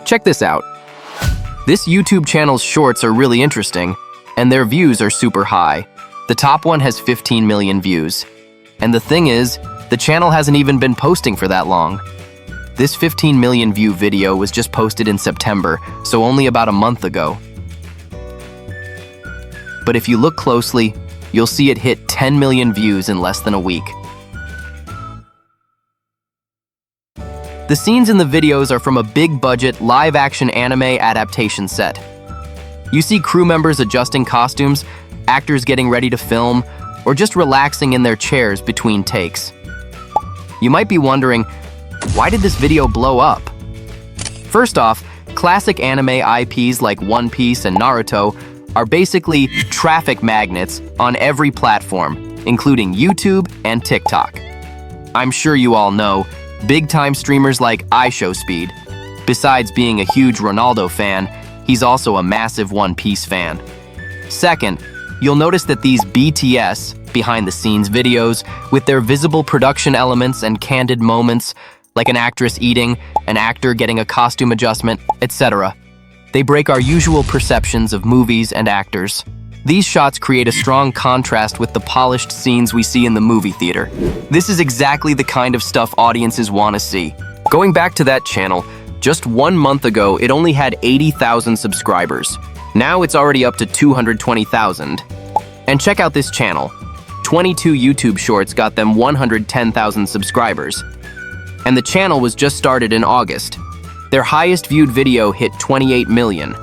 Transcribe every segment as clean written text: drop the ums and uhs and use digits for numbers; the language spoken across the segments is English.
Check this out. This YouTube channel's shorts are really interesting, and their views are super high. The top one has 15 million views. And the thing is, the channel hasn't even been posting for that long. This 15 million view video was just posted in September, so only about a month ago. But if you look closely, you'll see it hit 10 million views in less than a week. The scenes in the videos are from a big-budget, live-action anime adaptation set. You see crew members adjusting costumes, actors getting ready to film, or just relaxing in their chairs between takes. You might be wondering, why did this video blow up? First off, classic anime IPs like One Piece and Naruto are basically traffic magnets on every platform, including YouTube and TikTok. I'm sure you all know, big-time streamers like iShowSpeed. Besides being a huge Ronaldo fan, he's also a massive One Piece fan. Second, you'll notice that these BTS, behind-the-scenes videos, with their visible production elements and candid moments, like an actress eating, an actor getting a costume adjustment, etc., they break our usual perceptions of movies and actors. These shots create a strong contrast with the polished scenes we see in the movie theater. This is exactly the kind of stuff audiences want to see. Going back to that channel, just 1 month ago, it only had 80,000 subscribers. Now it's already up to 220,000. And check out this channel. 22 YouTube shorts got them 110,000 subscribers. And the channel was just started in August. Their highest viewed video hit 28 million.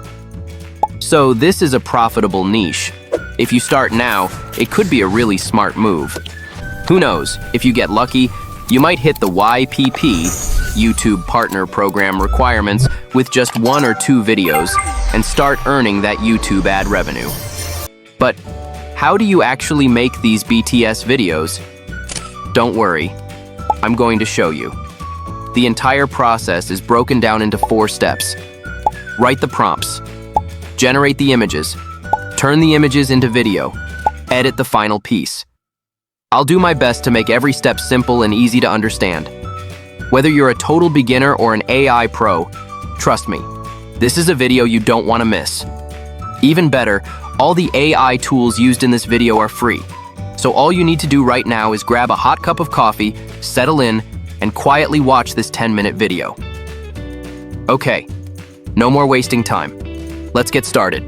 So this is a profitable niche. If you start now, it could be a really smart move. Who knows, if you get lucky, you might hit the YPP, YouTube Partner Program requirements, with just 1 or 2 videos and start earning that YouTube ad revenue. But how do you actually make these BTS videos? Don't worry, I'm going to show you. The entire process is broken down into 4 steps. Write the prompts. Generate the images. Turn the images into video. Edit the final piece. I'll do my best to make every step simple and easy to understand. Whether you're a total beginner or an AI pro, trust me, this is a video you don't want to miss. Even better, all the AI tools used in this video are free. So all you need to do right now is grab a hot cup of coffee, settle in, and quietly watch this 10-minute video. Okay, no more wasting time. Let's get started.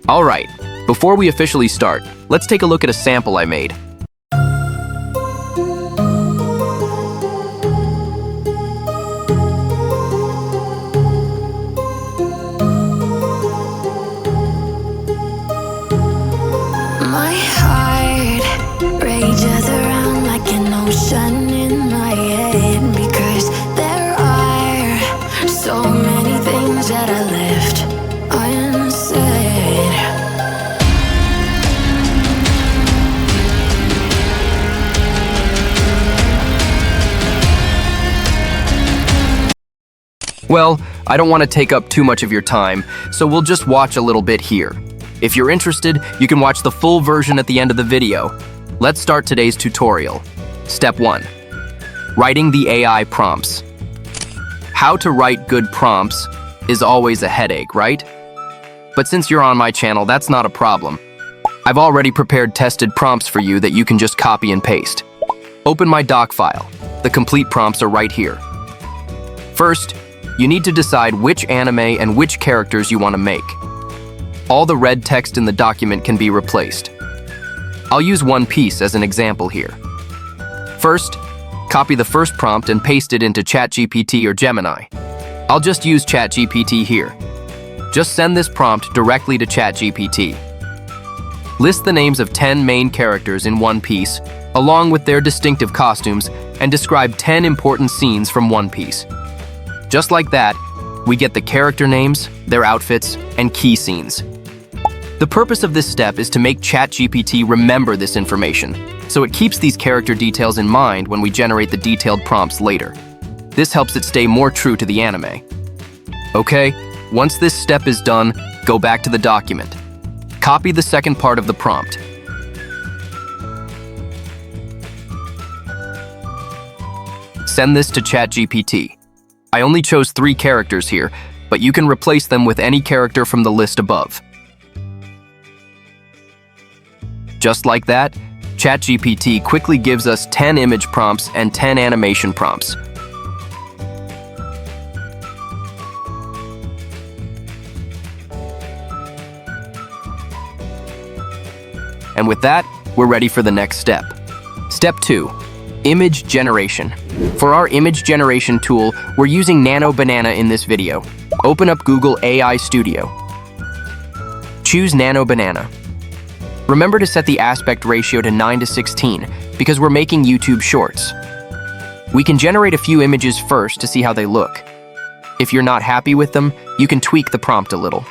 All right, before we officially start, let's take a look at a sample I made. My heart rages around like an ocean in my head, because there are so many things that I left unsaid. Well, I don't want to take up too much of your time, so we'll just watch a little bit here. If you're interested, you can watch the full version at the end of the video. Let's start today's tutorial. Step 1. Writing the AI prompts. How to write good prompts is always a headache, right? But since you're on my channel, that's not a problem. I've already prepared tested prompts for you that you can just copy and paste. Open my doc file. The complete prompts are right here. First, you need to decide which anime and which characters you want to make. All the red text in the document can be replaced. I'll use One Piece as an example here. First, copy the first prompt and paste it into ChatGPT or Gemini. I'll just use ChatGPT here. Just send this prompt directly to ChatGPT. List the names of 10 main characters in One Piece, along with their distinctive costumes, and describe 10 important scenes from One Piece. Just like that, we get the character names, their outfits, and key scenes. The purpose of this step is to make ChatGPT remember this information, so it keeps these character details in mind when we generate the detailed prompts later. This helps it stay more true to the anime. Okay, once this step is done, go back to the document. Copy the second part of the prompt. Send this to ChatGPT. I only chose 3 characters here, but you can replace them with any character from the list above. Just like that, ChatGPT quickly gives us 10 image prompts and 10 animation prompts. And with that, we're ready for the next step. Step 2, image generation. For our image generation tool, we're using Nano Banana in this video. Open up Google AI Studio. Choose Nano Banana. Remember to set the aspect ratio to 9:16 because we're making YouTube Shorts. We can generate a few images first to see how they look. If you're not happy with them, you can tweak the prompt a little.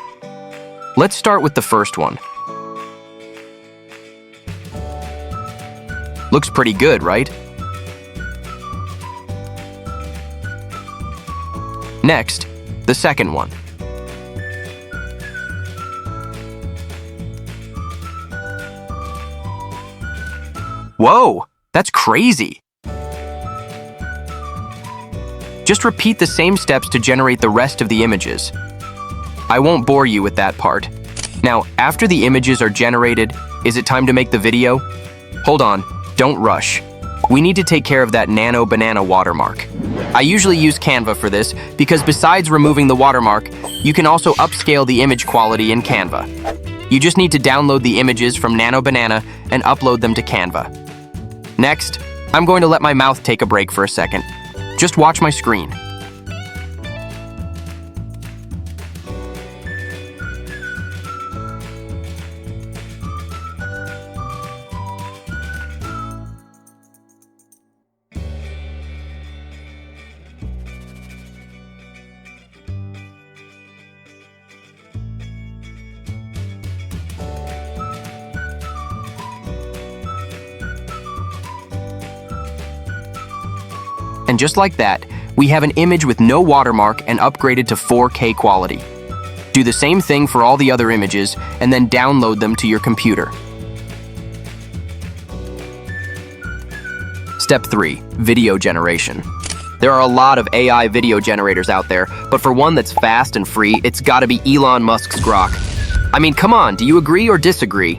Let's start with the first one. Looks pretty good, right? Next, the second one. Whoa, that's crazy! Just repeat the same steps to generate the rest of the images. I won't bore you with that part. Now, after the images are generated, is it time to make the video? Hold on, don't rush. We need to take care of that Nano Banana watermark. I usually use Canva for this because besides removing the watermark, you can also upscale the image quality in Canva. You just need to download the images from Nano Banana and upload them to Canva. Next, I'm going to let my mouth take a break for a second. Just watch my screen. And just like that, we have an image with no watermark and upgraded to 4K quality. Do the same thing for all the other images and then download them to your computer. Step 3, video generation. There are a lot of AI video generators out there, but for one that's fast and free, it's gotta be Elon Musk's Grok. I mean, come on, do you agree or disagree?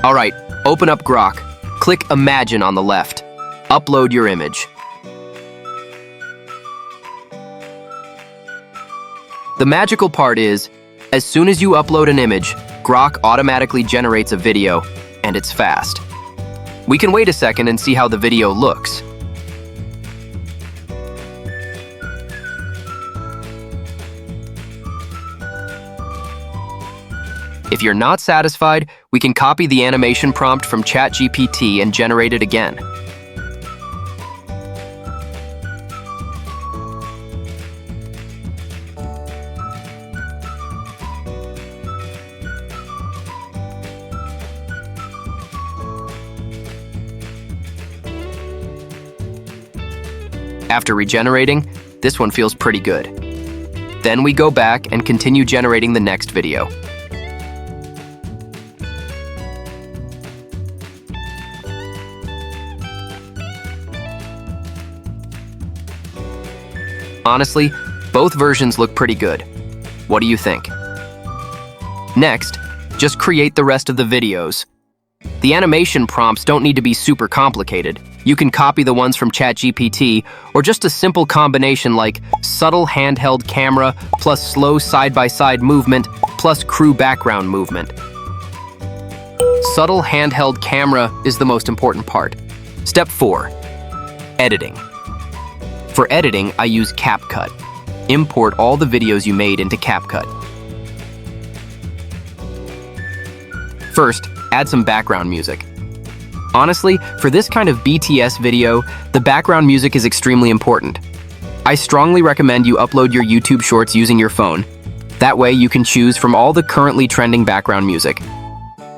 All right, open up Grok. Click Imagine on the left. Upload your image. The magical part is, as soon as you upload an image, Grok automatically generates a video, and it's fast. We can wait a second and see how the video looks. If you're not satisfied, we can copy the animation prompt from ChatGPT and generate it again. After regenerating, this one feels pretty good. Then we go back and continue generating the next video. Honestly, both versions look pretty good. What do you think? Next, just create the rest of the videos. The animation prompts don't need to be super complicated. You can copy the ones from ChatGPT, or just a simple combination like subtle handheld camera plus slow side-by-side movement plus crew background movement. Subtle handheld camera is the most important part. Step 4, editing. For editing, I use CapCut. Import all the videos you made into CapCut. First, add some background music. Honestly, for this kind of BTS video, the background music is extremely important. I strongly recommend you upload your YouTube Shorts using your phone. That way you can choose from all the currently trending background music.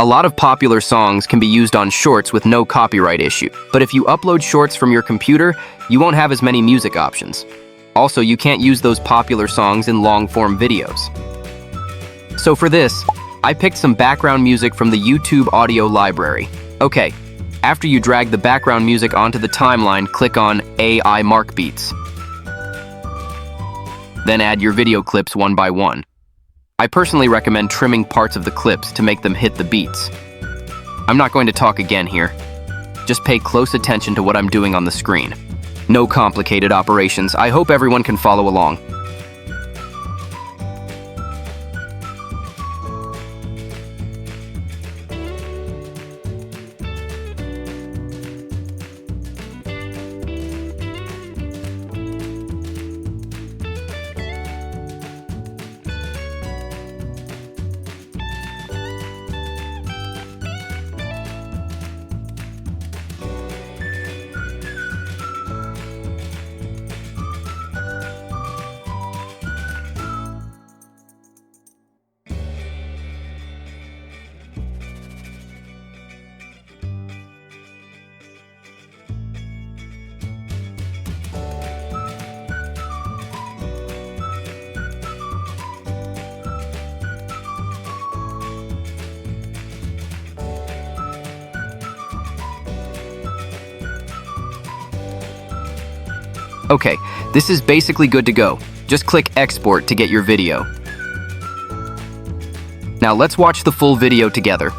A lot of popular songs can be used on Shorts with no copyright issue, but if you upload Shorts from your computer, you won't have as many music options. Also, you can't use those popular songs in long-form videos. So for this, I picked some background music from the YouTube audio library. Okay, After you drag the background music onto the timeline, click on AI Mark Beats. Then add your video clips one by one. I personally recommend trimming parts of the clips to make them hit the beats. I'm not going to talk again here. Just pay close attention to what I'm doing on the screen. No complicated operations. I hope everyone can follow along. Okay, this is basically good to go. Just click export to get your video. Now let's watch the full video together.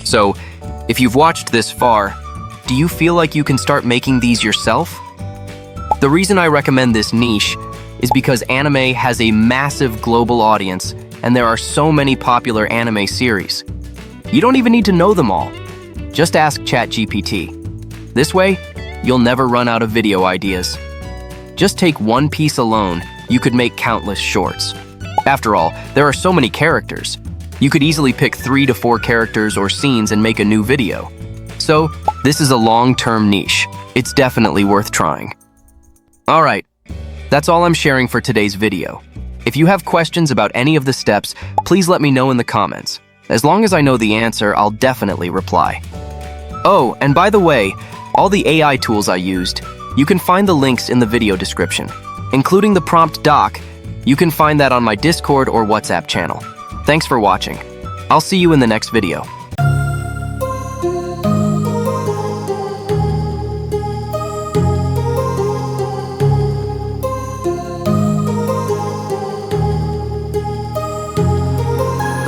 So, if you've watched this far, do you feel like you can start making these yourself? The reason I recommend this niche is because anime has a massive global audience and there are so many popular anime series. You don't even need to know them all. Just ask ChatGPT. This way, you'll never run out of video ideas. Just take one piece alone, you could make countless shorts. After all, there are so many characters. You could easily pick 3 to 4 characters or scenes and make a new video. So, this is a long-term niche. It's definitely worth trying. Alright, that's all I'm sharing for today's video. If you have questions about any of the steps, please let me know in the comments. As long as I know the answer, I'll definitely reply. Oh, and by the way, all the AI tools I used, you can find the links in the video description, including the prompt doc. You can find that on my Discord or WhatsApp channel. Thanks for watching. I'll see you in the next video.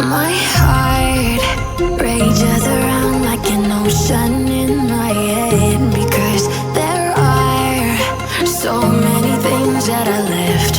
My heart rages around like an ocean in my head, because there are so many things that I left